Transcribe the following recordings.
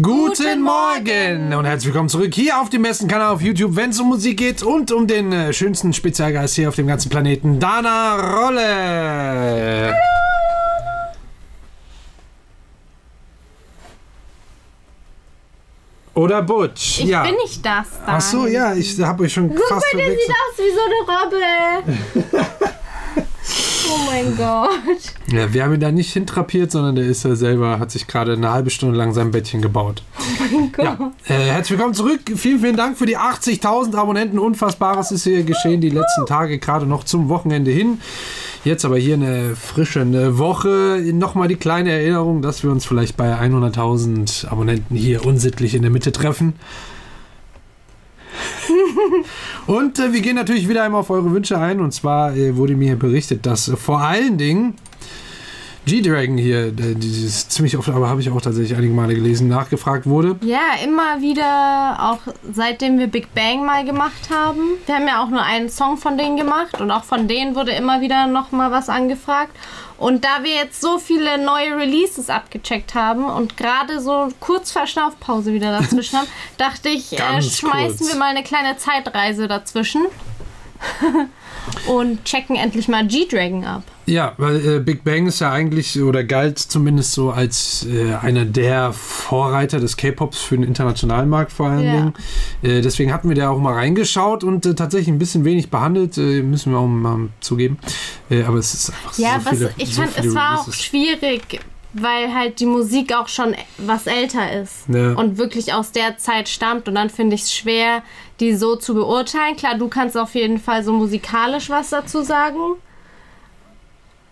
Guten Morgen und herzlich willkommen zurück hier auf dem besten Kanal auf YouTube, wenn es um Musik geht und um den schönsten Spezialgeist hier auf dem ganzen Planeten, Dana Rolle. Oder Butch. Ich bin nicht das. Ach so, ja, ich habe euch schon fast verwechselt. Der sieht aus wie so eine Robbe. Oh mein Gott. Ja, wir haben ihn da nicht hintrapiert, sondern der ist ja selber, hat sich gerade eine halbe Stunde lang sein Bettchen gebaut. Oh mein Gott. Ja. Herzlich willkommen zurück. Vielen, vielen Dank für die 80.000 Abonnenten. Unfassbares ist hier geschehen die letzten Tage, gerade noch zum Wochenende hin. Jetzt aber hier eine frische Woche. Nochmal die kleine Erinnerung, dass wir uns vielleicht bei 100.000 Abonnenten hier unsittlich in der Mitte treffen. Und wir gehen natürlich wieder einmal auf eure Wünsche ein. Und zwar wurde mir berichtet, dass vor allen Dingen G-Dragon hier, dieses ziemlich oft, aber habe ich auch tatsächlich einige Male gelesen, nachgefragt wurde. Ja, immer wieder, auch seitdem wir Big Bang mal gemacht haben. Wir haben ja auch nur einen Song von denen gemacht und auch von denen wurde immer wieder nochmal was angefragt. Und da wir jetzt so viele neue Releases abgecheckt haben und gerade so kurz vor Schnaufpause wieder dazwischen haben, dachte ich, schmeißen wir mal eine kleine Zeitreise dazwischen und checken endlich mal G-Dragon ab. Ja, weil Big Bang ist ja eigentlich, oder galt zumindest so als einer der Vorreiter des K-Pops für den internationalen Markt vor allen Dingen. Deswegen hatten wir da auch mal reingeschaut und tatsächlich ein bisschen wenig behandelt, müssen wir auch mal zugeben. Aber es ist einfach so viele, ich fand, es war auch schwierig, weil halt die Musik auch schon was älter ist und wirklich aus der Zeit stammt. Und dann finde ich es schwer, die so zu beurteilen. Klar, du kannst auf jeden Fall so musikalisch was dazu sagen.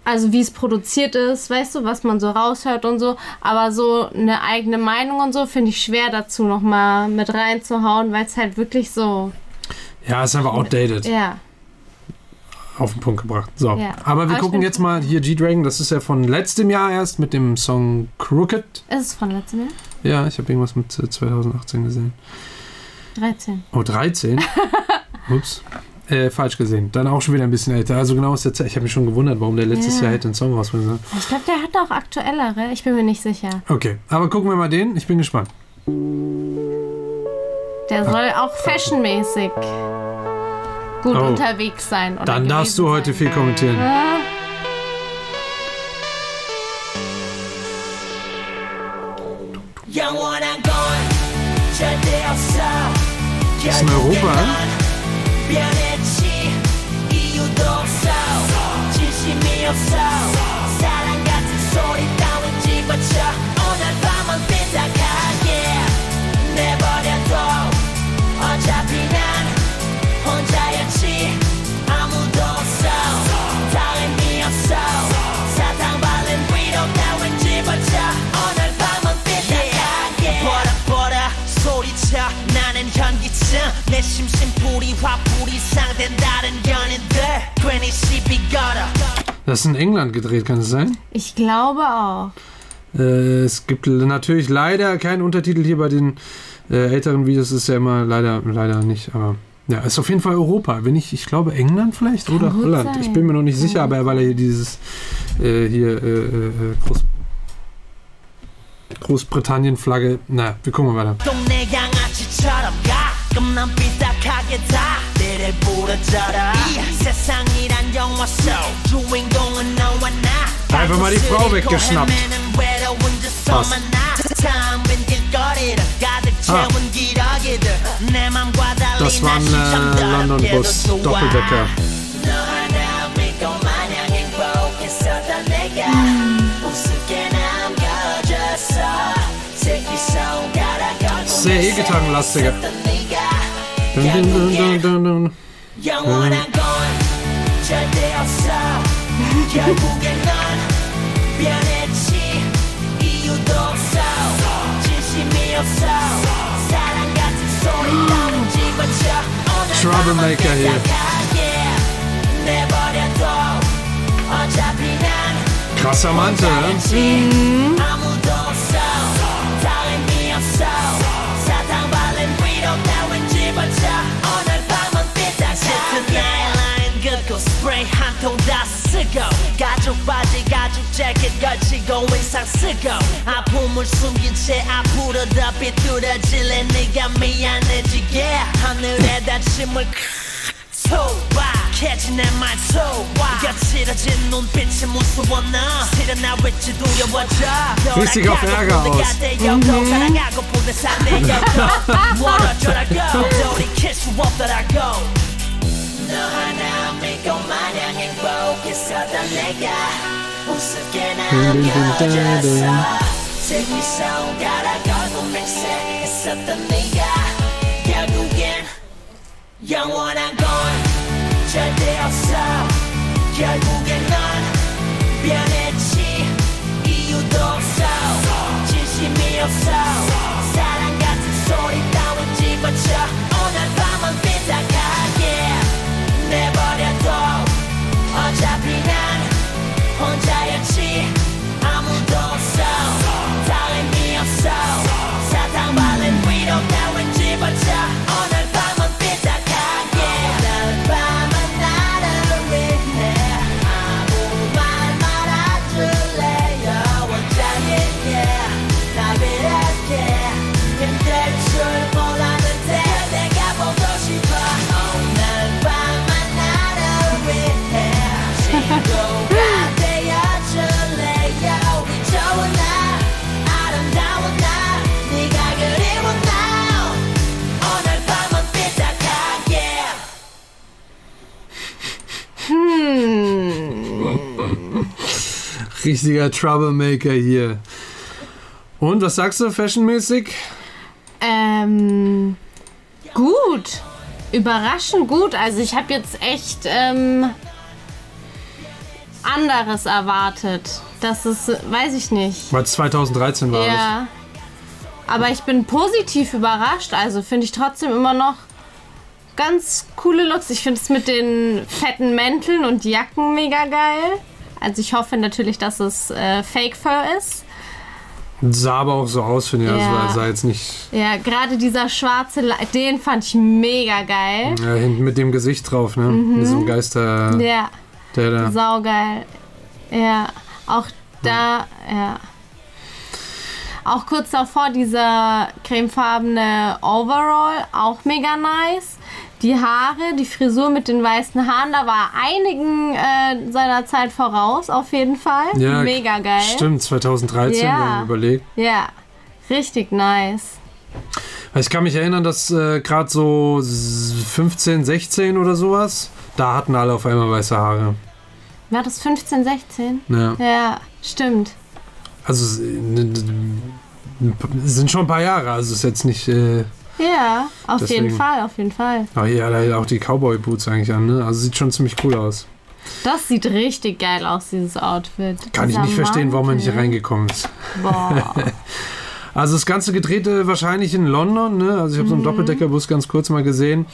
Also wie es produziert ist, weißt du, was man so raushört und so. Aber so eine eigene Meinung und so finde ich schwer dazu nochmal mit reinzuhauen, weil es halt wirklich so... Ja, es ist einfach outdated. Ja. Auf den Punkt gebracht. So. Ja. Aber wir gucken jetzt mal hier G-Dragon, das ist ja von letztem Jahr erst mit dem Song Crooked. Ist es von letztem Jahr? Ja, ich habe irgendwas mit 2018 gesehen. 13. Oh, 13? Ups. Falsch gesehen. Dann auch schon wieder ein bisschen älter. Also genau aus der Zeit. Ich habe mich schon gewundert, warum der letztes Jahr hätte einen Song rausbringen. Ich glaube, der hat auch aktuellere. Ich bin mir nicht sicher. Okay, aber gucken wir mal den. Ich bin gespannt. Der soll auch fashionmäßig gut unterwegs sein. Oder dann darfst du heute viel kommentieren. Das ist in Europa, 내 심심풀이 화풀이 상된 다른 연인들 괜히 시비 걸어. Das ist in England gedreht, kann es sein? Ich glaube auch. Es gibt natürlich leider keinen Untertitel hier bei den älteren Videos, ist ja immer leider nicht, aber ja, ist auf jeden Fall Europa. Wenn ich glaube England vielleicht oder Holland. Ich bin mir noch nicht sicher, aber weil er hier dieses Großbritannien-Flagge, na, wir gucken mal weiter. Einfach mal die Frau weggeschnappt. Passt. Das war ein London-Bus, Doppeldecker. Sehr E-Gitarrenlastiger. Troublemaker hier. Krasser Mantel, ne? 스프레이 한 통 다 쓰고 가죽 바지 가죽 재 짧게 걸치고 인상 쓰고 아픔을 숨긴 채 앞으로 더 비뚤어질래 네가 미안해지게 하늘에다 침을 소박해진 내 말소와 거칠어진 눈빛이 무서워 너 실은 나 왠지 두려워져 Richtig auf Ärger aus. 사랑하고 보내 상대여고 멀어져라고 돌이킬 수 없더라고 너 하나 믿고 마냥 행복했었던 내가 우습게 남겨졌어 슬기서 갈아걸고 맹세했었던 네가 결국엔 영원한 건 절대 없어 결국엔 넌 변했지 이유도 없어 진심이 없어 사랑 같은 소리 따윈 집어쳐 오늘 밤은 삐딱하게 내버려둬 어차피 난 혼자였지 아무도 없어 다 의미 없어 사탕 발린 위로 따윈 집어쳐 오늘 밤은 삐딱하게 오늘 밤은 나를 위해 아무 말 말아줄래요 원장님께 날 이렇게 힘들 줄 몰랐는데 내가 보고 싶어 오늘 밤은 나를 위해 친구가 되어줄래요 우리 좋은 날 아름다운 날 네가 그리운 날 오늘 밤은 삐딱하게 Richtiger Troublemaker hier. Und was sagst du fashionmäßig? Gut. Überraschend gut. Also ich habe jetzt echt anderes erwartet. Das ist, weiß ich nicht. Weil 2013 war Ja. Aber ich bin positiv überrascht. Also finde ich trotzdem immer noch ganz coole Looks. Ich finde es mit den fetten Mänteln und Jacken mega geil. Also ich hoffe natürlich, dass es Fake Fur ist. das. Sah aber auch so aus, finde ich. Ja. Also sah jetzt nicht Ja, gerade dieser schwarze, den fand ich mega geil. hinten mit dem Gesicht drauf, ne? Mit so einem Geister, Ja, der da. saugeil. Ja, auch da, ja. Auch kurz davor dieser cremefarbene Overall, auch mega nice. Die Haare, die Frisur mit den weißen Haaren, da war einigen seiner Zeit voraus, auf jeden Fall. Ja, mega geil. Stimmt, 2013, Ja. wenn man überlegt. Ja, richtig nice. Ich kann mich erinnern, dass gerade so 15, 16 oder sowas, da hatten alle auf einmal weiße Haare. War das 15, 16? Ja. Ja, stimmt. Also es sind schon ein paar Jahre, also ist jetzt nicht. Ja, auf Deswegen. jeden Fall, auf jeden Fall. Aber hier hat er auch die Cowboy-Boots eigentlich an, ne? Also sieht schon ziemlich cool aus. Das sieht richtig geil aus, dieses Outfit. Kann ich Dieser nicht verstehen, warum er nicht Mantel. reingekommen ist. Boah. Also das Ganze gedreht wahrscheinlich in London, ne? Also ich habe so einen Doppeldeckerbus ganz kurz mal gesehen.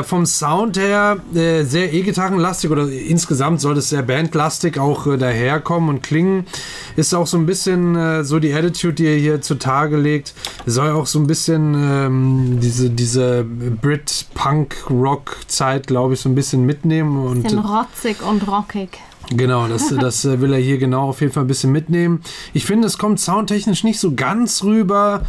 Vom Sound her sehr E-Gitarrenlastig oder insgesamt soll das sehr bandlastig auch daherkommen und klingen. Ist auch so ein bisschen so die Attitude, die er hier zutage legt. Soll auch so ein bisschen diese Brit-Punk-Rock-Zeit, glaube ich, so ein bisschen mitnehmen. Und Bisschen rotzig und rockig. genau, das will er hier genau auf jeden Fall ein bisschen mitnehmen. Ich finde, es kommt soundtechnisch nicht so ganz rüber.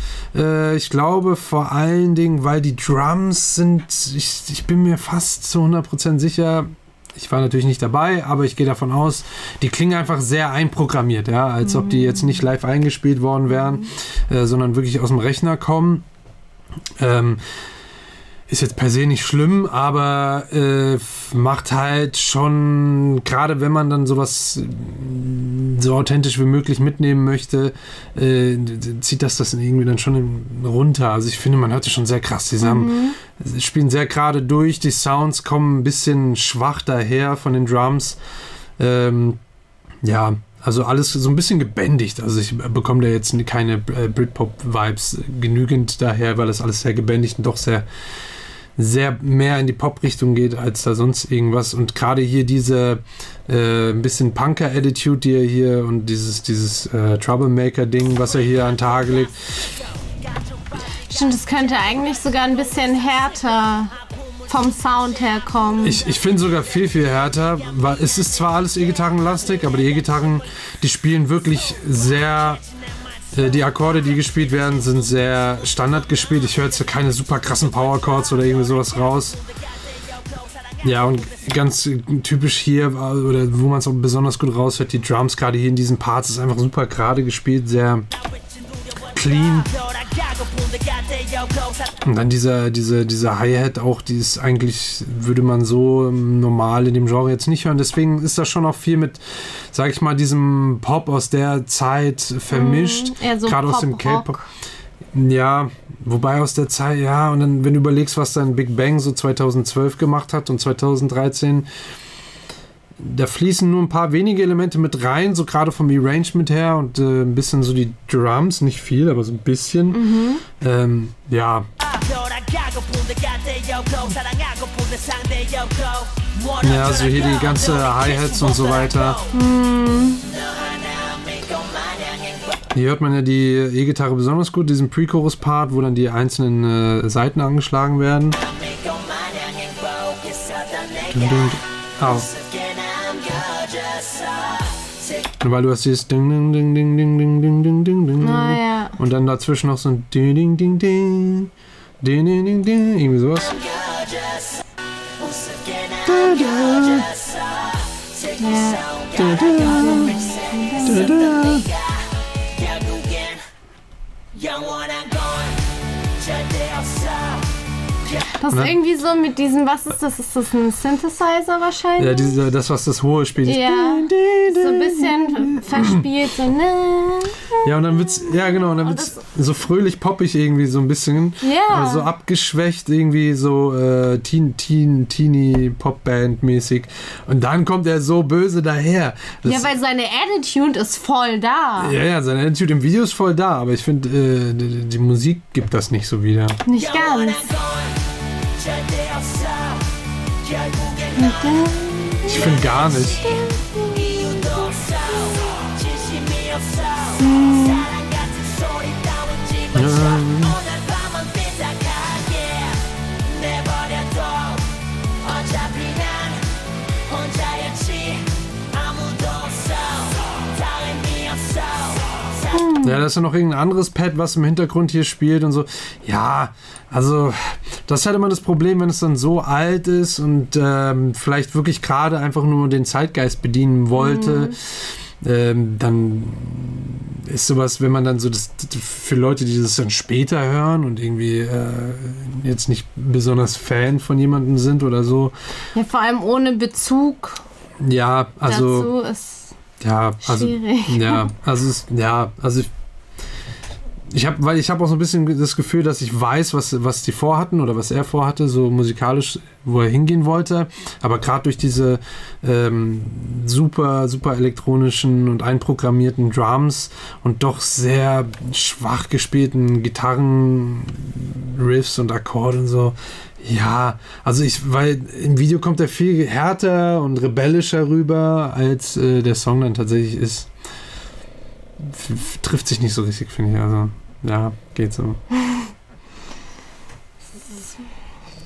Ich glaube vor allen Dingen, weil die Drums sind, ich bin mir fast zu 100% sicher, ich war natürlich nicht dabei, aber ich gehe davon aus, die klingen einfach sehr einprogrammiert, ja, als ob die jetzt nicht live eingespielt worden wären, sondern wirklich aus dem Rechner kommen. Ist jetzt per se nicht schlimm, aber macht halt schon, gerade wenn man dann sowas so authentisch wie möglich mitnehmen möchte, zieht das irgendwie dann schon runter. Also ich finde, man hört es schon sehr krass. Die spielen sehr gerade durch, die Sounds kommen ein bisschen schwach daher von den Drums. Ja, also alles so ein bisschen gebändigt. Also ich bekomme da jetzt keine Britpop-Vibes genügend daher, weil das alles sehr gebändigt und doch sehr mehr in die Pop-Richtung geht, als da sonst irgendwas. Und gerade hier diese ein bisschen Punker-Attitude, die er hier und dieses Troublemaker-Ding, was er hier an den Tag legt. Stimmt, es könnte eigentlich sogar ein bisschen härter vom Sound her kommt. Ich finde sogar viel, viel härter, weil es ist zwar alles E-Gitarrenlastig, aber die E-Gitarren, die spielen wirklich sehr, die Akkorde, die gespielt werden, sind sehr Standard gespielt. Ich höre jetzt keine super krassen Power-Chords oder irgendwie sowas raus. Ja, und ganz typisch hier, oder wo man es auch besonders gut raushört, die Drums gerade hier in diesen Parts ist einfach super gerade gespielt, sehr clean. Und dann diese Hi-Hat auch, die ist eigentlich, würde man so normal in dem Genre jetzt nicht hören. Deswegen ist das schon auch viel mit, sag ich mal, diesem Pop aus der Zeit vermischt. So gerade aus dem K-Pop. Ja, wobei aus der Zeit, ja, und dann, wenn du überlegst, was dann Big Bang so 2012 gemacht hat und 2013, da fließen nur ein paar wenige Elemente mit rein, so gerade vom Arrangement her und ein bisschen so die Drums, nicht viel, aber so ein bisschen. Ja. Ja, also hier die ganze Hi-Hats und so weiter. Hier hört man ja die E-Gitarre besonders gut, diesen Pre-Chorus-Part, wo dann die einzelnen Saiten angeschlagen werden. Au. Weil du hast dieses Ding, Ding, Ding, Ding, Ding, Ding, Ding, Ding, Ding, Ding. Ja. Und dann dazwischen noch so ein Ding, Ding, Ding, Ding, Ding, Ding, Ding, Ding, irgendwie sowas. Das ist irgendwie so mit diesem, was ist das? Ist das ein Synthesizer wahrscheinlich? Ja, das, was das hohe spielt. Ja, so ein bisschen verspielt. So, ja, und dann wird's, ja genau, und dann wird's so fröhlich poppig irgendwie so ein bisschen. Ja. Also abgeschwächt irgendwie so Teenie Popband mäßig. Und dann kommt er so böse daher. Ja, weil seine Attitude ist voll da. Ja, seine Attitude im Video ist voll da, aber ich finde, die Musik gibt das nicht so wieder. Nicht ganz. Ich finde gar nicht. Ja, da ist ja noch irgendein anderes Pad, was im Hintergrund hier spielt und so. Ja, also das ist halt immer das Problem, wenn es dann so alt ist und vielleicht wirklich gerade einfach nur den Zeitgeist bedienen wollte. Dann ist sowas, wenn man dann so das für Leute, die das dann später hören und irgendwie jetzt nicht besonders Fan von jemandem sind oder so. Ja, vor allem ohne Bezug. Ja, also dazu ist ja, also schwierig. Ich habe auch so ein bisschen das Gefühl, dass ich weiß, was die vorhatten oder was er vorhatte, so musikalisch, wo er hingehen wollte. Aber gerade durch diese super, super elektronischen und einprogrammierten Drums und doch sehr schwach gespielten Gitarren-Riffs und Akkorde und so. Ja, also weil im Video kommt er viel härter und rebellischer rüber, als der Song dann tatsächlich ist. Trifft sich nicht so richtig, finde ich. Also, ja, geht so.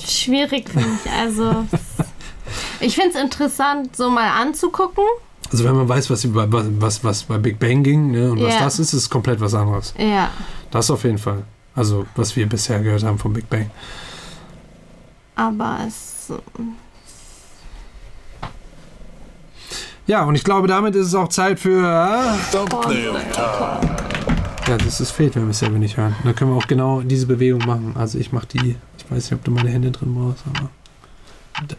Schwierig, finde ich. Also, ich finde es interessant, so mal anzugucken. Also, wenn man weiß, was bei Big Bang ging, ne, und was das ist komplett was anderes. Ja. Das auf jeden Fall. Also, was wir bisher gehört haben von Big Bang. Aber es... Ja, und ich glaube, damit ist es auch Zeit für... Ja, das fehlt, wenn wir es selber nicht hören. Dann können wir auch genau diese Bewegung machen. Also ich mache die... Ich weiß nicht, ob du meine Hände drin brauchst, aber...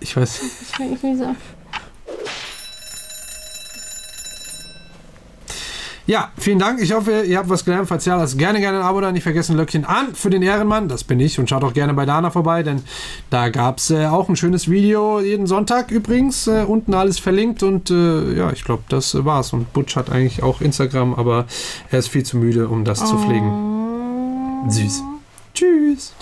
Ich weiß nicht. So. Ja, vielen Dank. Ich hoffe, ihr habt was gelernt. Falls ja, lasst gerne ein Abo da. Nicht vergessen, Glöckchen an für den Ehrenmann. Das bin ich. Und schaut auch gerne bei Dana vorbei, denn da gab es auch ein schönes Video jeden Sonntag übrigens. Unten alles verlinkt. Und ja, ich glaube, das war's. Und Butch hat eigentlich auch Instagram, aber er ist viel zu müde, um das zu pflegen. Süß. Tschüss.